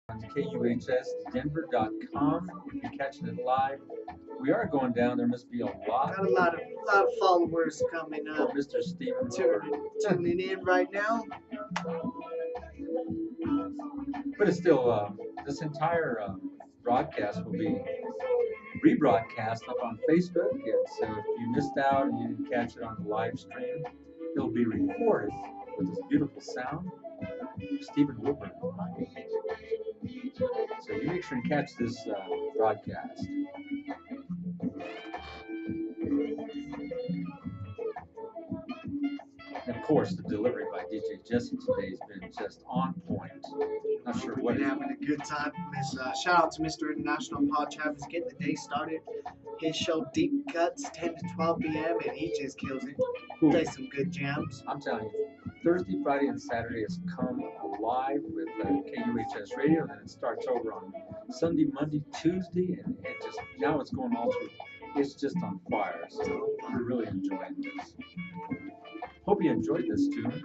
on KUHSdenver.com. If you're catching it live, we are going down. There must be a lot Got a lot of followers coming for up, Mr. Stephen tuning in right now. But it's still, this entire broadcast will be rebroadcast up on Facebook. And so if you missed out and you didn't catch it on the live stream, it'll be recorded with this beautiful sound of Stephen Wilburn. So you make sure and catch this broadcast. And of course, the delivery by DJ Jesse today has been just on point. Not sure what We're having a good time. Shout out to Mr. International Paul Travis getting the day started. His show Deep Cuts 10 to 12 p.m. and he just kills it. Plays some good jams. I'm telling you, Thursday, Friday, and Saturday has come alive with KUHS Radio. Then it starts over on Sunday, Monday, Tuesday, and it just now it's going all through. It's just on fire. So we're really enjoying this. Hope you enjoyed this tune.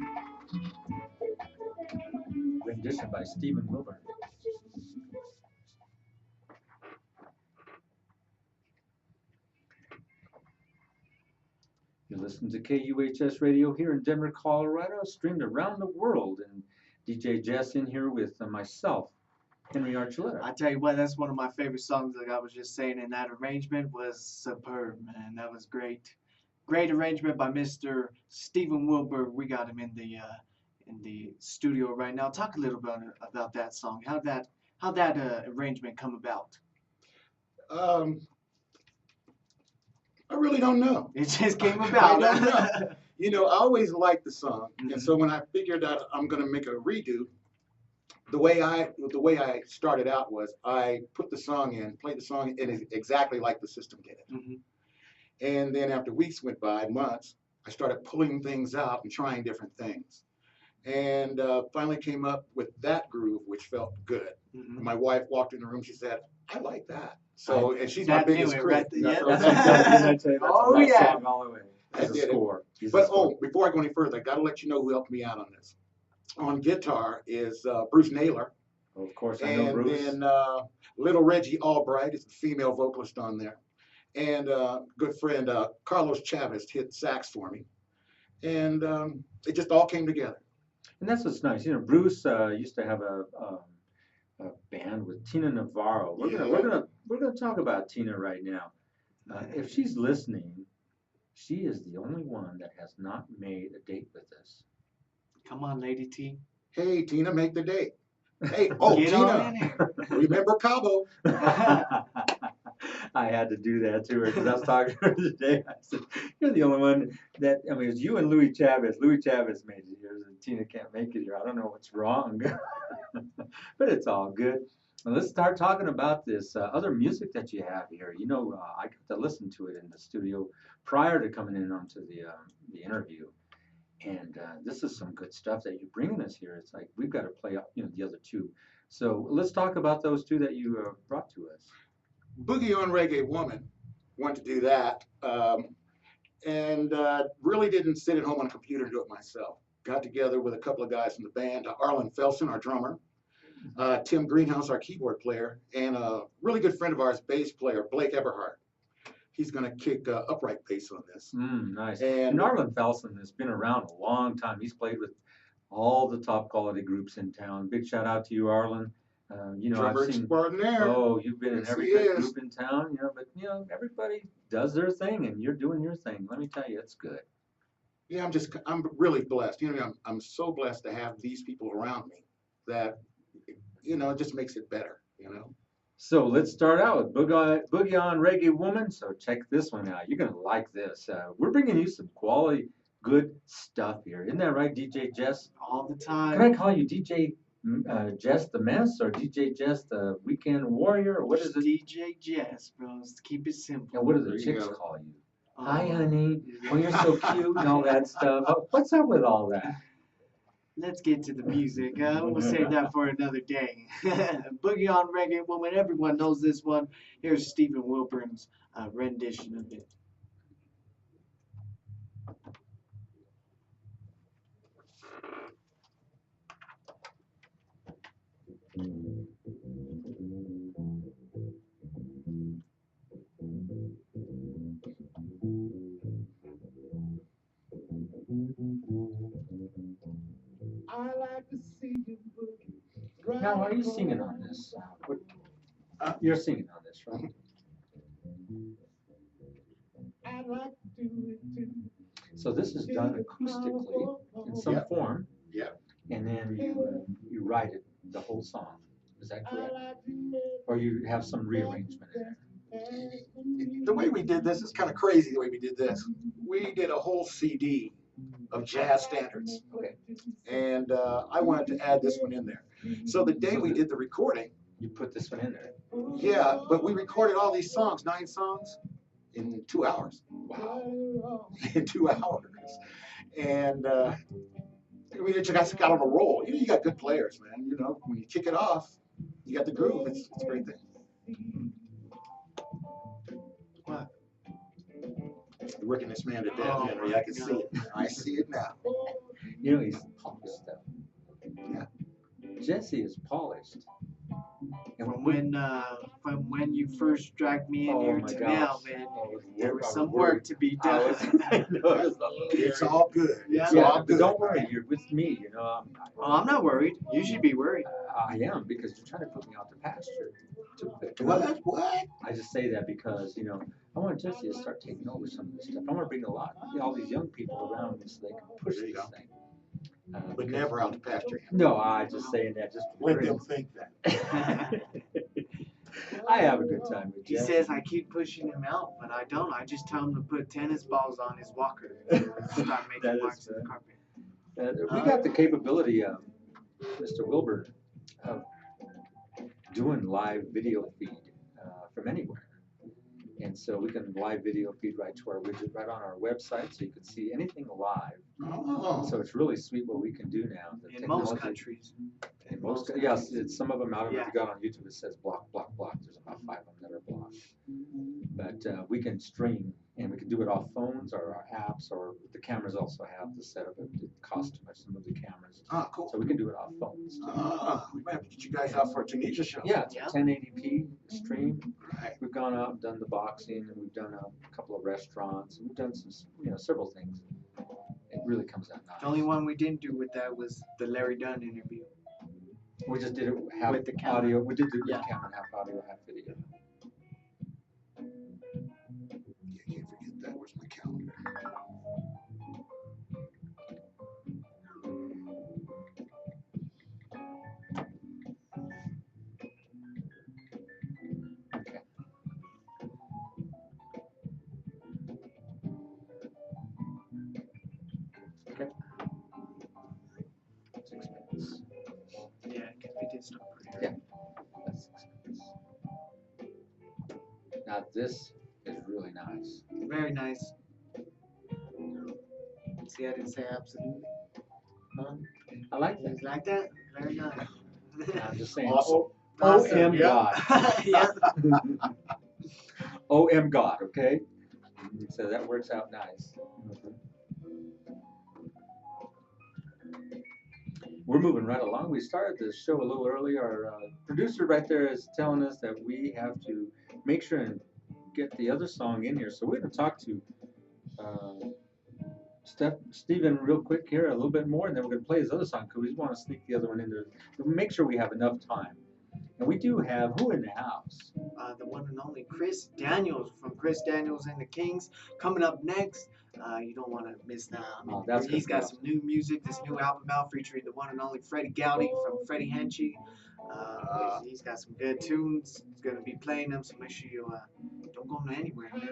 Rendition by Stephen Wilburn. You listen to KUHS Radio here in Denver, Colorado, streamed around the world. And DJ Jess in here with myself, Henry Archuleta. I tell you what, that's one of my favorite songs. Like I was just saying, and that arrangement was superb, man. That was great. Great arrangement by Mr. Stephen Wilburn. We got him in the studio right now. Talk a little bit about that song. How that arrangement come about? I really don't know. It just came about. I don't know. You know, I always liked the song, and so when I figured out I'm going to make a redo, the way I started out was I put the song in, played the song, and it's exactly like the system did it. Mm-hmm. And then after weeks went by, months, I started pulling things out and trying different things, and finally came up with that groove, which felt good. Mm-hmm. My wife walked in the room. She said, "I like that." So, and she's my That biggest anyway, critic. right there, That's Oh, a nice yeah. song all the way. I As a did it. score. He's a But score. before I go any further, I got to let you know who helped me out on this. On guitar is Bruce Naylor, Of course, I know and Bruce. then little Reggie Albright is the female vocalist on there, and good friend Carlos Chavez hit sax for me, and it just all came together. And that's what's nice. You know, Bruce used to have a band with Tina Navarro. We're gonna talk about Tina right now. If she's listening, she is the only one that has not made a date with us. Come on, Lady T. Hey, Tina, make the date. Hey, Get on in Tina, here. remember Cabo? I had to do that to her because I was talking to her today. I said, "You're the only one that I mean, it's you and Louis Chavez. Louis Chavez made it here, and Tina can't make it here. I don't know what's wrong, but it's all good." Well, let's start talking about this other music that you have here. You know, I got to listen to it in the studio prior to coming in onto the interview, and this is some good stuff that you're bringing us here. It's like we've got to play up, you know, the other two. So let's talk about those two that you brought to us. Boogie on Reggae Woman, wanted to do that, and really didn't sit at home on a computer and do it myself. Got together with a couple of guys from the band, Arlen Felsen, our drummer, Tim Greenhouse, our keyboard player, and a really good friend of ours, bass player, Blake Eberhardt. He's going to kick upright bass on this. Nice. And Arlen Felsen has been around a long time. He's played with all the top quality groups in town. Big shout out to you, Arlen. You know, drummer I've seen. extraordinaire. Oh, you've been in Yes, every he good is. group in town. You know, but you know, everybody does their thing, and you're doing your thing. Let me tell you, it's good. Yeah, I'm really blessed. You know, I'm so blessed to have these people around me that, you know, it just makes it better, you know. So let's start out with Boogie on Reggae Woman. So check this one out. You're gonna like this. We're bringing you some quality, good stuff here. Isn't that right, DJ Jess? All the Can I time. call you DJ Jess the Mess or DJ Jess the Weekend Warrior? Or what is it? DJ Jess, bro. Let's keep it simple. And what do the There you chicks go. call you? Oh, Hi, honey. Oh, you're so cute and all that stuff. What's up with all that? Let's get to the music. We'll save that for another day. Boogie on Reggae Woman. Everyone knows this one. Here's Stephen Wilburn's rendition of it. Now, are you singing on this? You're singing on this, right? So this is done acoustically in some Yep. form, Yep. and then you write it, the whole song. Is that correct? Or you have some rearrangement in there? The way we did this is kind of crazy. The way we did this, we did a whole CD of jazz standards, Okay. and I wanted to add this one in there. So the day we did the recording, You put this one in there. yeah, but we recorded all these songs, 9 songs, in 2 hours. Wow. In 2 hours, and we just got on a roll. You know, you got good players, man. You know, when you kick it off, you got the groove. It's a great thing. What? You're working this man to death, Henry. I can see it. I see it now. You know, he's polished stuff. Yeah. Jesse is polished. And From when you first dragged me in oh here my to gosh. now, man, there I was was some worried. work to be I done. was- I know, it was a little It's scary. all good. It's Yeah, all but good. don't worry, you're with me, you know. Oh, I'm not worried. You should be worried. I am, because you're trying to put me out to pasture too quick. What? What? I just say that because, you know, I want Jesse to start taking over some of this stuff. I want to bring all these young people around me so they can push There you this go. thing. But Because- never out to pasture him. No, I just saying that just for Let them think that. I have a good time with He Jesse. says I keep pushing him out, but I don't. I just tell him to put tennis balls on his walker and start That making is marks in the fair. carpet. We got the capability, Mr. Wilburn, of doing live video feed from anywhere. And so we can live video feed right to our widget, right on our website, so you can see anything live. Oh. So it's really sweet what we can do now. The In most technology- countries. In most, yes, it's some of them out of Yeah. if you got on YouTube, it says block, block, block. There's about 5 of them that are blocked. But we can stream, and we can do it off phones or our apps, or the cameras also have the setup. It costs too much to move the cameras. Ah, cool. So we can do it off phones. Ah, we might have to get you guys out for a Tunisia show. Yeah, it's Yeah. 1080p stream. Right. We've gone out and done the boxing, and we've done a couple of restaurants, and we've done some, several things. It really comes out nice. The only one we didn't do with that was the Larry Dunn interview. We just did it half With the camera. audio. We did it with Yeah. camera, half audio, half video. Yeah, can't forget that. Where's my calendar? Okay. Okay. 6 minutes. Yeah, because we did stuff pretty Yeah. That's 6 minutes. Now this is really nice. Very nice. See, I didn't say absolutely. I like that. Things like that. Very nice. I'm just saying. Awesome. OM Yeah. God. yeah. OM God, okay? So that works out nice. We're moving right along. We started the show a little early. Our producer right there is telling us that we have to make sure and get the other song in here. So we're going to talk to Stephan real quick here a little bit more, and then we're going to play his other song because we want to sneak the other one in there. We'll make sure we have enough time. And we do have who in the house? The one and only Chris Daniels from Chris Daniels and the Kings coming up next. You don't want to miss that. I mean, Oh, that's he's gonna be got some new music, this new album out featuring the one and only Freddie Gowdy from Freddie Henchy. He's got some good tunes. He's going to be playing them, so make sure you don't go anywhere, man.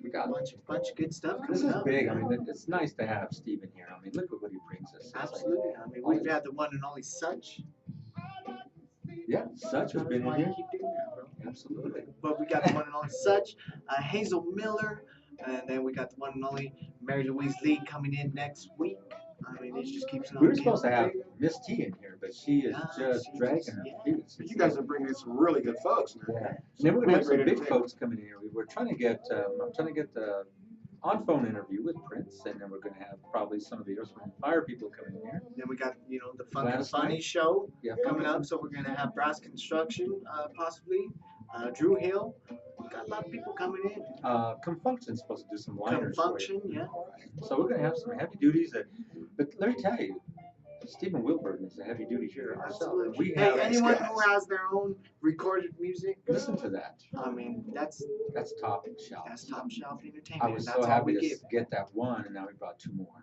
We got a bunch of good stuff coming This is up. big. I mean, it's nice to have Stephan here. I mean, look at what he brings us. It's like- Absolutely. I mean, we've had the one and only Such. yeah, Such has been in Why you here. keep doing that, bro? Absolutely. But we got the one and only Such, Hazel Miller, and then we got the one and only Mary Louise Lee coming in next week. I mean, it just keeps on. We were supposed to getting have bigger. Miss T in here, but she is just she's dragging just- her yeah. feet. But you guys are bringing in some really good folks, man. Yeah. And then we're gonna have some Great big entertainment. folks coming in here. We're trying to get, I'm trying to get the on-phone interview with Prince, and then we're gonna have probably some of the Earth, Wind & Fire people coming in here. Then we got, the Fun and Gladys Funny Knight. show Yeah, coming up, so we're gonna have Brass Construction, possibly. Drew Hill. We got a lot of people coming in. Confunction's supposed to do some liners. for you. Function, yeah. So we're gonna have some heavy duties but let me tell you, Stephen Wilburn is a heavy duty hitter ourselves. And Absolutely. we Hey, have anyone who has their own recorded music, listen to that. I mean, that's top shelf. That's top shelf I entertainment. was And so that's all happy we to give. get that one, and now we brought 2 more.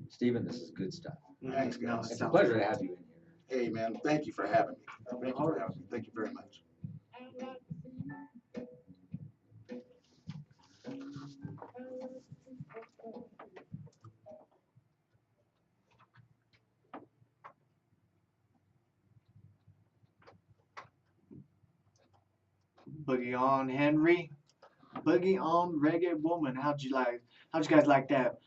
Stephen, this is good stuff. Thanks, No, guys. It's a pleasure to have you in here. Hey, man, thank you for having me. Thank you for having me. Thank you very much. Boogie on Henry, Boogie on Reggae Woman. How'd you guys like that?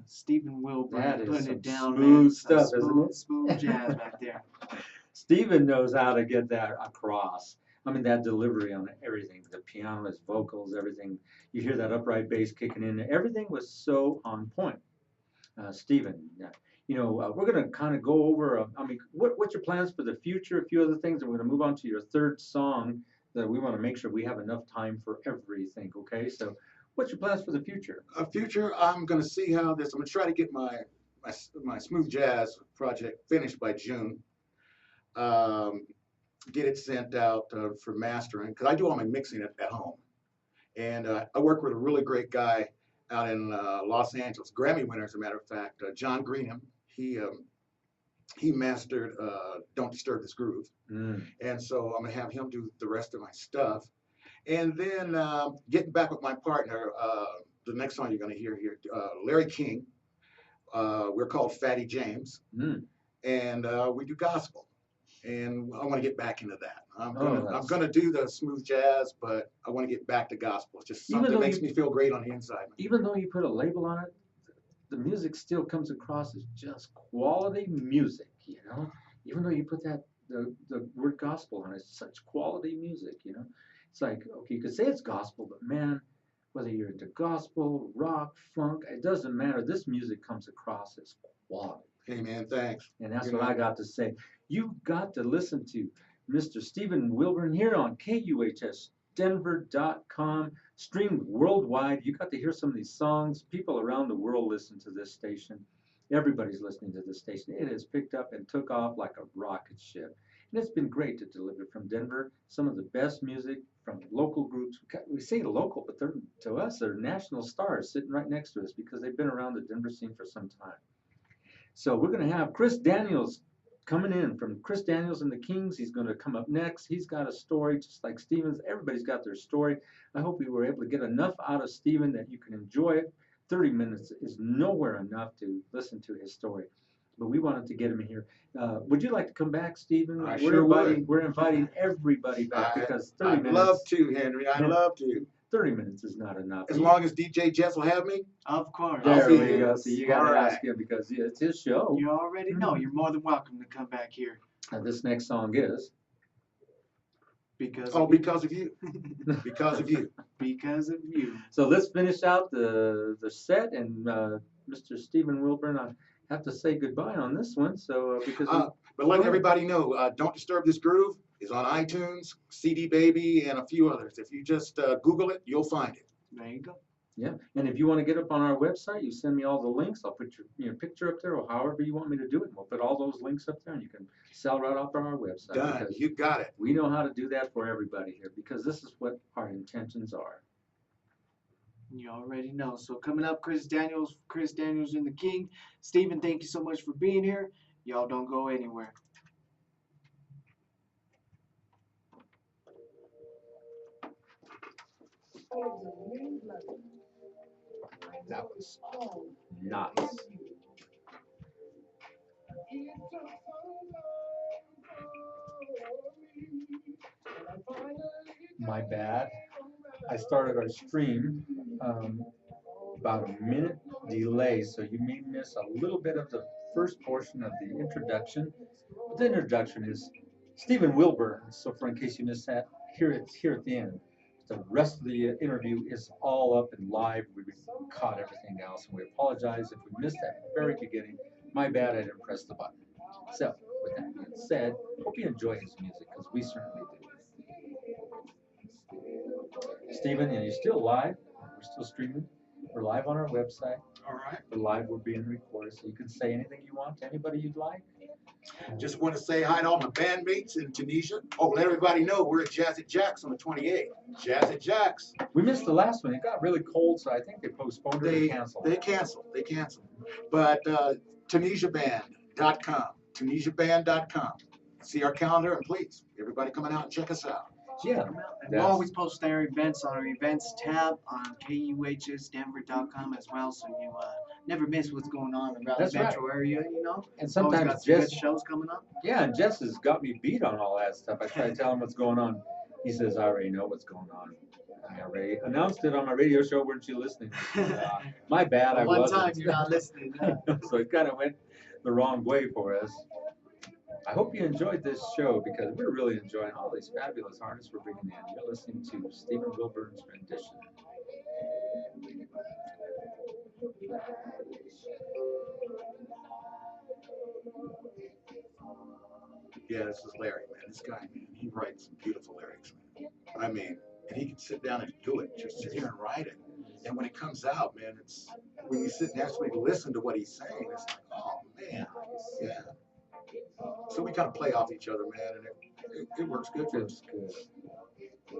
Stephen Wilburn That is putting some it down, smooth man. stuff, Some isn't it? Smooth jazz back there. Stephen knows how to get that across. I mean, that delivery on everything, the piano, his vocals, everything. You hear that upright bass kicking in. Everything was so on point. Stephen, we're going to kind of go over, what's your plans for the future, a few other things, and we're going to move on to your third song that we want to make sure we have enough time for everything, okay? So what's your plans for the future? Future, I'm going to see how this, I'm going to try to get my smooth jazz project finished by June. Get it sent out for mastering, because I do all my mixing at home. And I work with a really great guy out in Los Angeles, Grammy winner, as a matter of fact, John Greenham. He mastered Don't Disturb This Groove. And so I'm going to have him do the rest of my stuff. And then getting back with my partner, the next song you're going to hear here, Larry King. We're called Fatty James. And we do gospel. And I want to get back into that. I'm gonna do the smooth jazz, but I want to get back to gospel. It's just something that makes me feel great on the inside. Even though you put a label on it, the music still comes across as just quality music, Even though you put the word gospel on it, it's such quality music, It's like, okay, you could say it's gospel, but man, whether you're into gospel, rock, funk, it doesn't matter. This music comes across as quality. Hey, man, thanks. And that's what I got to say. You've got to listen to Mr. Stephen Wilburn here on KUHSdenver.com, streamed worldwide. You got to hear some of these songs. People around the world listen to this station. Everybody's listening to this station. It has picked up and took off like a rocket ship. And it's been great to deliver from Denver some of the best music from local groups. We say local, but to us, they're national stars sitting right next to us because they've been around the Denver scene for some time. So we're going to have Chris Daniels coming in from Chris Daniels and the Kings. He's going to come up next. He's got a story just like Stephen's. Everybody's got their story. I hope we were able to get enough out of Stephen that you can enjoy it. 30 minutes is nowhere enough to listen to his story. But we wanted to get him here. Would you like to come back, Stephen? We're inviting everybody back because 30 minutes. I'd love to, Henry. I'd love to. 30 minutes is not enough. As long as DJ Jess will have me? Of course. There we go. So you got to ask him because it's his show. You already know. You're more than welcome to come back here. This next song is? Because of you. Because of you. Because of you. So let's finish out the set, and Mr. Stephen Wilburn, I have to say goodbye on this one. So but let everybody know, Don't Disturb This Groove is on iTunes, CD Baby, and a few others. If you just Google it, you'll find it. There you go. Yeah, and if you want to get up on our website, you send me all the links. I'll put your picture up there, or however you want me to do it. And we'll put all those links up there, and you can sell right off on our website. Done. You got it. We know how to do that for everybody here because this is what our intentions are. You already know. So coming up, Chris Daniels and the King. Stephen, thank you so much for being here. Y'all don't go anywhere. That was nice. My bad. I started our stream about a minute delay, so you may miss a little bit of the first portion of the introduction. But the introduction is Stephen Wilburn, so for in case you missed that, here at the end. The rest of the interview is all up and live. We caught everything else, and we apologize if we missed that very beginning. My bad, I didn't press the button. So, with that being said, hope you enjoy his music, because we certainly do. Stephen, are you still live? We're still streaming. We're live on our website. All right. The live will be in recorded, so you can say anything you want to anybody you'd like. Just want to say hi to all my bandmates in Tunisia. Oh, let everybody know we're at Jazz at Jack's on the 28th. Jazz at Jack's. We missed the last one. It got really cold, so I think they postponed it or canceled. They canceled. But TunisiaBand.com. TunisiaBand.com. See our calendar, and please, everybody coming out and check us out. Yeah. And we'll always post our events on our events tab on KUHSdenver.com as well, so you never miss what's going on around That's the metro area, you know. And Always sometimes got some good Jess, shows coming up. yeah, and Jess has got me beat on all that stuff. I try to tell him what's going on. He says, I already know what's going on. I already announced it on my radio show. Weren't you listening? My bad, I One wasn't. time you're not listening. So it kind of went the wrong way for us. I hope you enjoyed this show because we're really enjoying all these fabulous artists we're bringing in. You're listening to Stephen Wilburn's rendition. Yeah, this is Larry, man. This guy, man, he writes beautiful lyrics, man. I mean, and he can sit down and do it, just sit here and write it. And when it comes out, man, it's when you sit and actually listen to what he's saying, it's like, oh man, yeah. So we kind of play off each other, man, and it works good for us. Good.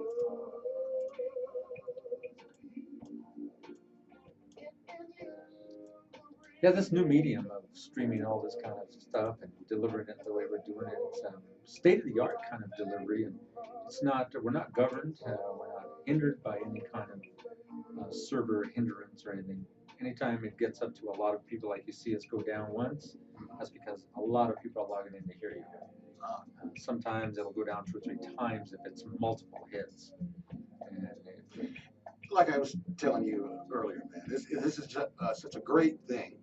Yeah, this new medium of streaming all this kind of stuff and delivering it the way we're doing it, it's state of the art kind of delivery, and it's not, we're not governed, we're not hindered by any kind of server hindrance or anything. Anytime it gets up to a lot of people, like you see us go down once, that's because a lot of people are logging in to hear you. Sometimes it'll go down 2 or 3 times if it's multiple hits. And Like I was telling you earlier, man, this is just, such a great thing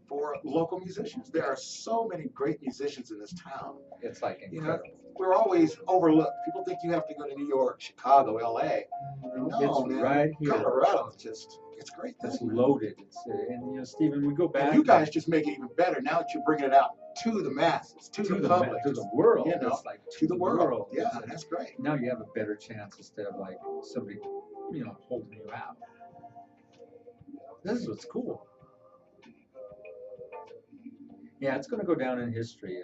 for local musicians. There are so many great musicians in this town. it's like You know, incredible. we're always overlooked. People think you have to go to New York, Chicago, LA. No, It's man. right here. Colorado's just, it's great. It's man. loaded. It's and you know, Stephen, we go back. And you guys just make it even better now that you're bringing it out to the masses, to the public, to the world. you know, It's like to the world. Yeah, It's- that's great. now you have a better chance instead of like somebody, you know, holding you out. This is what's cool. Yeah, it's going to go down in history.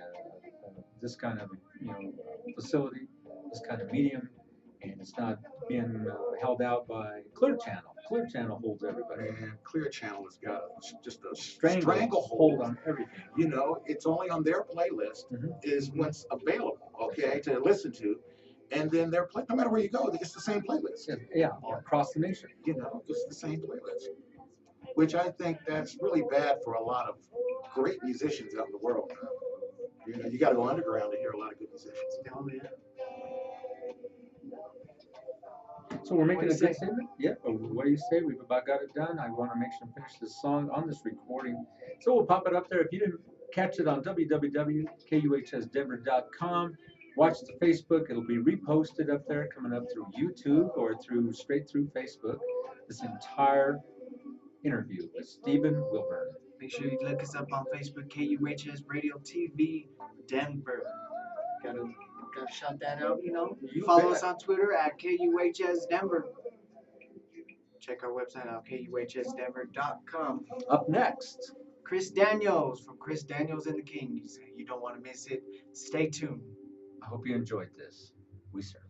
This kind of, you know, facility, this kind of medium, and it's not being held out by Clear Channel. Clear Channel holds everybody. And Clear Channel has got just a Stranglehold stranglehold on everything. You know, it's only on their playlist is what's available, okay, to listen to. And then their play, no matter where you go, it's the same playlist. Yeah, across the nation. You know, it's the same playlist. Which I think that's really bad for a lot of great musicians out in the world. You know, you got to go underground to hear a lot of good musicians. Oh, yeah. So we're making What a do you good say? statement? Yeah. What do you say? We've about got it done. I want to make sure to finish this song on this recording. So we'll pop it up there. If you didn't catch it on www.kuhsdenver.com, watch the Facebook. It'll be reposted up there, coming up through YouTube or straight through Facebook. This entire interview with Stephen Wilburn. Make sure you look us up on Facebook, KUHS Radio TV Denver. Gotta shout that out, you know. You Follow bet. us on Twitter at KUHS Denver. Check our website out, KUHSdenver.com. Up next. Chris Daniels from Chris Daniels and the Kings. You don't want to miss it. Stay tuned. I hope you enjoyed this. We certainly